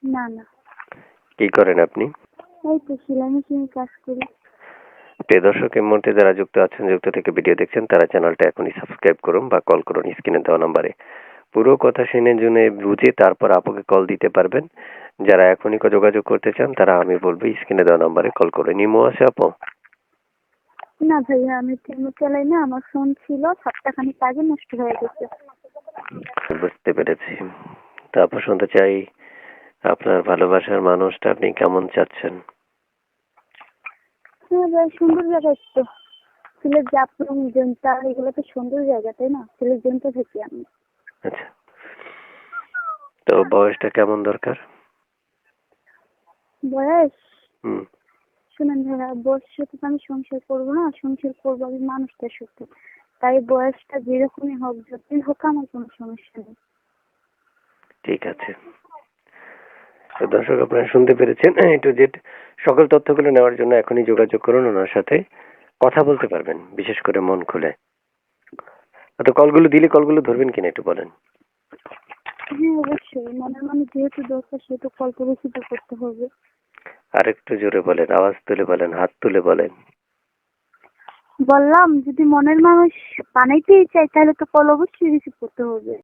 না না। কি করেন আপনি? এই তো সেলাই মেশিনে কাজ করি। প্রিয় দর্শক, এই মুহূর্তে যারা যুক্ত আছেন, যুক্ত থেকে ভিডিও দেখছেন, তারা চ্যানেলটা এখনই সাবস্ক্রাইব করুন বা কল করুন স্ক্রিনে দেওয়া নাম্বারে। পুরো কথা শুনে বুঝে তারপর আপুকে কল দিতে পারবেন। যারা এখনই যোগাযোগ করতে চান তারা আমি বলবো স্ক্রিনে দেওয়া নাম্বারে কল করুন। ইমো আছে আপু? না ভাইয়া, আমি টিমো চালাই না, আমার ফোন ছিল সপ্তাহখানিক আগে নষ্ট হয়ে গেছে। বুঝতে পেরেছি। তারপর শুনতে চাই আপনার ভালোবাসার মানুষটা আপনি কেমন চাচ্ছেন? হ্যাঁ ভাই, সুন্দর জায়গা তো। সিলেট জাফলং জনতা এগুলো তো সুন্দর জায়গা, তাই না? সিলেট জনতা থেকে আমি। আচ্ছা, তো বয়সটা কেমন দরকার? বয়স? হুম। শুনেন ভাইয়া, বয়সের সাথে তো আমি সংসার করবো না, সংসার করবো আমি মানুষটার সাথে। তাই বয়সটা যেরকমই হোক, যতই হোক, আমার কোনো সমস্যা নেই। ঠিক আছে। তো দর্শক, আপনারা শুনতে পেরেছেন। টু জেড সকল তথ্যগুলো নেওয়ার জন্য এখনই যোগাযোগ করুন, ওনার সাথে কথা বলতে পারবেন, বিশেষ করে মন খুলে। তো কলগুলো ধরবেন কিনা একটু বলেন। হ্যাঁ অবশ্যই, মনের মানুষ যেহেতু দরকার সেহেতু কল করে রিসিভ করতে হবে। আর একটু জোরে বলেন, আওয়াজ তুলে বলেন, হাত তুলে বলেন। বললাম, যদি মনের মানুষ বানাইতেই চাই তাহলে তো কল অবশ্যই রিসিভ করতে হবে।